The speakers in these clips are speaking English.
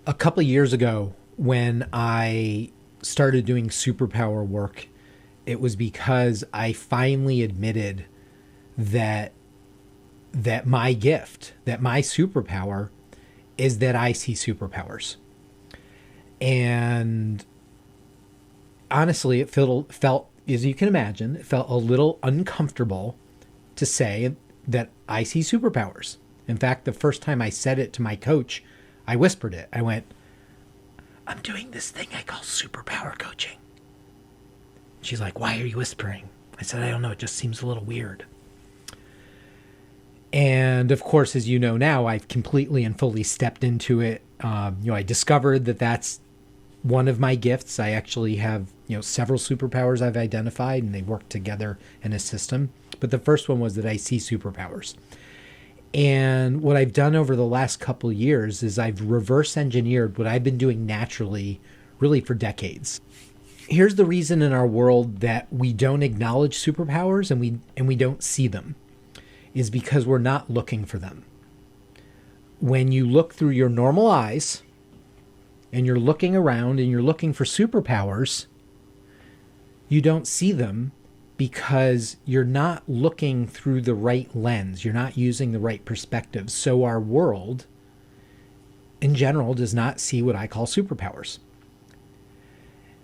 A couple of years ago, when I started doing superpower work, it was because I finally admitted that my gift, that my superpower is that I see superpowers. And honestly, it felt, as you can imagine, it felt a little uncomfortable to say that I see superpowers. In fact, the first time I said it to my coach, I whispered it. I went, "I'm doing this thing I call superpower coaching." She's like, "Why are you whispering?" I said, "I don't know. It just seems a little weird." And of course, as you know now, I've completely and fully stepped into it. I discovered that that's one of my gifts. I actually have, several superpowers I've identified, and they work together in a system. But the first one was that I see superpowers. And what I've done over the last couple of years is I've reverse engineered what I've been doing naturally, really for decades. Here's the reason in our world that we don't acknowledge superpowers and we don't see them, is because we're not looking for them. When you look through your normal eyes and you're looking around and you're looking for superpowers, you don't see them because you're not looking through the right lens. You're not using the right perspective. So our world in general does not see what I call superpowers.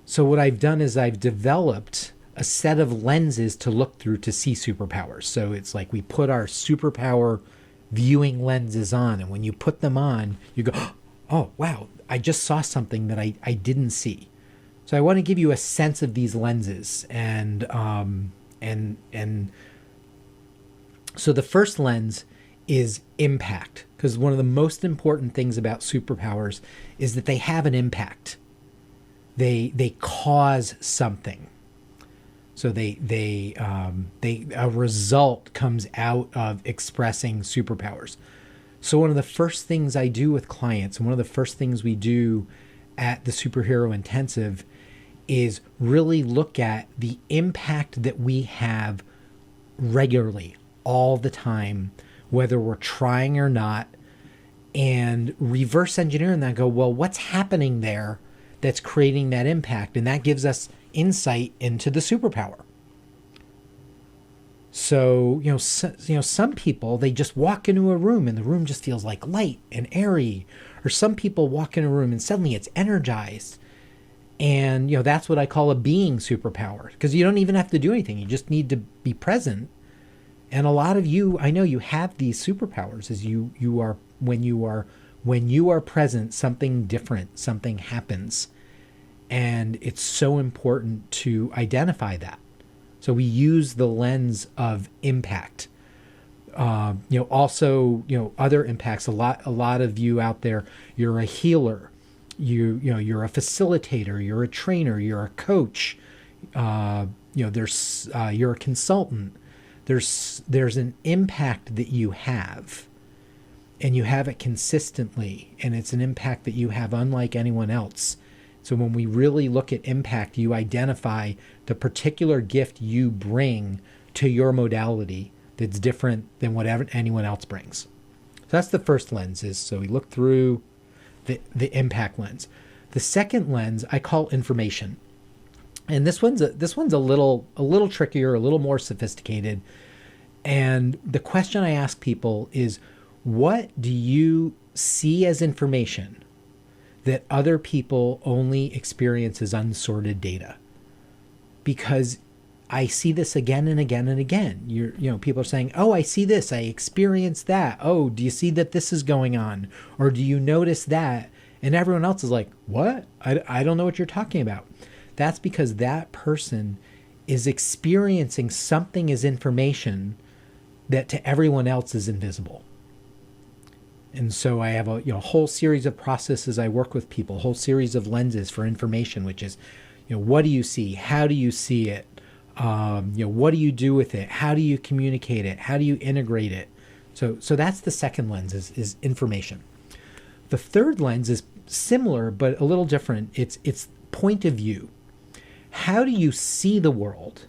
So what I've done is I've developed a set of lenses to look through to see superpowers. So it's like we put our superpower viewing lenses on, and when you put them on, you go, "Oh, wow, I just saw something that I didn't see." So I want to give you a sense of these lenses, and so the first lens is impact, because one of the most important things about superpowers is that they have an impact. They cause something. So a result comes out of expressing superpowers. So one of the first things I do with clients, and one of the first things we do at the Superhero Intensive, is really look at the impact that we have regularly, all the time, whether we're trying or not, and reverse engineer and then go, well, what's happening there that's creating that impact? And that gives us insight into the superpower. So, some people, they just walk into a room and the room just feels like light and airy. Or some people walk in a room and suddenly it's energized. And, that's what I call a being superpower, because you don't even have to do anything. You just need to be present. And a lot of you, I know you have these superpowers, as when you are present, something different, something happens. And it's so important to identify that. So we use the lens of impact. Also, other impacts. A lot of you out there, you're a healer. You're a facilitator. You're a trainer. You're a coach. You're a consultant. There's an impact that you have, and you have it consistently, and it's an impact that you have unlike anyone else. So when we really look at impact, you identify the particular gift you bring to your modality that's different than whatever anyone else brings. So that's the first lens. So we look through the impact lens. The second lens I call information, and this one's a little trickier, a little more sophisticated. And the question I ask people is, what do you see as information that other people only experience as unsorted data? Because I see this again and again and again. People are saying, "Oh, I see this. I experienced that. Oh, do you see that this is going on? Or do you notice that?" And everyone else is like, "What? I don't know what you're talking about." That's because that person is experiencing something as information that to everyone else is invisible. And so I have a whole series of processes I work with people, a whole series of lenses for information, which is, what do you see? How do you see it? What do you do with it? How do you communicate it? How do you integrate it? So that's the second lens is information. The third lens is similar, but a little different. It's point of view. How do you see the world?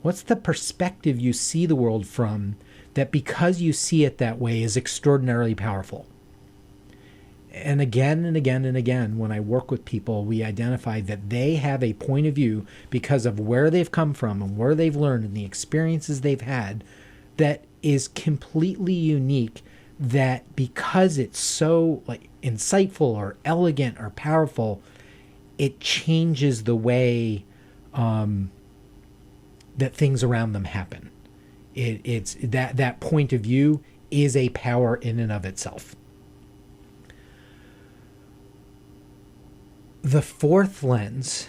What's the perspective you see the world from that, because you see it that way, is extraordinarily powerful? And again and again and again, when I work with people, we identify that they have a point of view because of where they've come from and where they've learned and the experiences they've had that is completely unique, that because it's so like insightful or elegant or powerful, it changes the way that things around them happen. It's that point of view is a power in and of itself. The fourth lens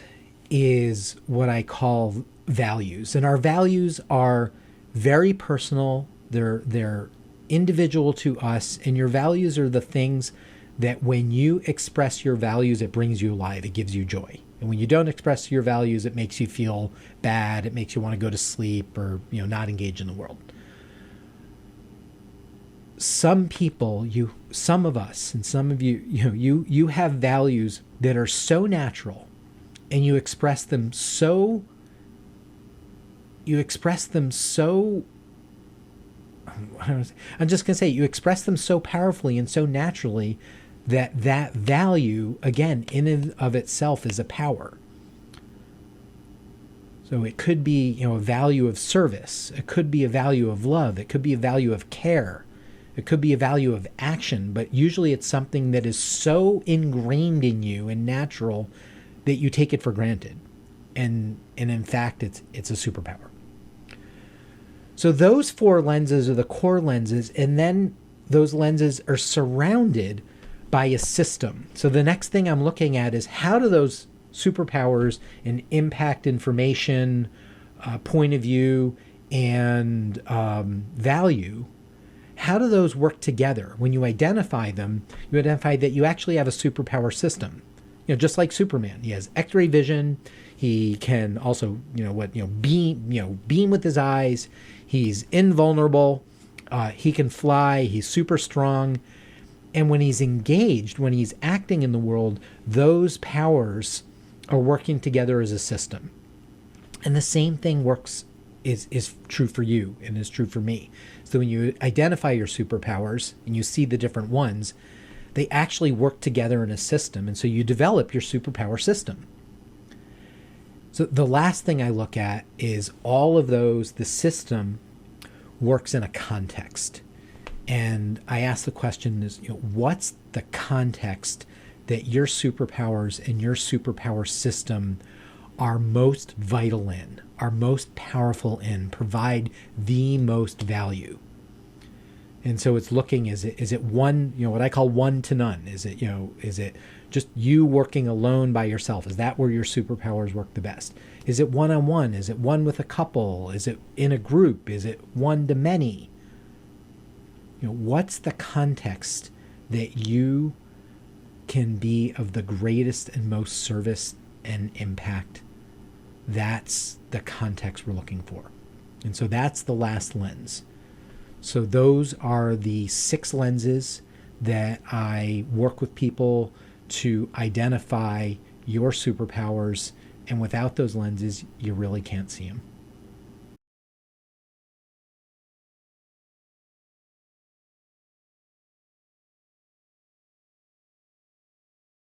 is what I call values. And our values are very personal. They're individual to us. And your values are the things that when you express your values, it brings you alive. It gives you joy. And when you don't express your values, it makes you feel bad. It makes you want to go to sleep or, not engage in the world. Some people, some of us and some of you, you have values that are so natural, and you express them so you express them so powerfully and so naturally that value, again, in and of itself is a power. So it could be, a value of service. It could be a value of love. It could be a value of care. It could be a value of action, but usually it's something that is so ingrained in you and natural that you take it for granted. And in fact, it's a superpower. So those four lenses are the core lenses, and then those lenses are surrounded by a system. So the next thing I'm looking at is how do those superpowers and impact information, point of view, and value, how do those work together? When you identify them, you identify that you actually have a superpower system. Just like Superman, he has X-ray vision. He can also, beam with his eyes. He's invulnerable. He can fly. He's super strong. And when he's engaged, when he's acting in the world, those powers are working together as a system. And the same thing is true for you and is true for me. So when you identify your superpowers and you see the different ones, they actually work together in a system. And so you develop your superpower system. So the last thing I look at is all of those, the system works in a context. And I ask the question is, what's the context that your superpowers and your superpower system are most vital in, are most powerful in, provide the most value? And so it's looking, is it one, what I call one to none? Is it just you working alone by yourself? Is that where your superpowers work the best? Is it one-on-one? Is it one with a couple? Is it in a group? Is it one to many? What's the context that you can be of the greatest and most service and impact? That's the context we're looking for. And so that's the last lens. So those are the 6 lenses that I work with people to identify your superpowers. And without those lenses, you really can't see them.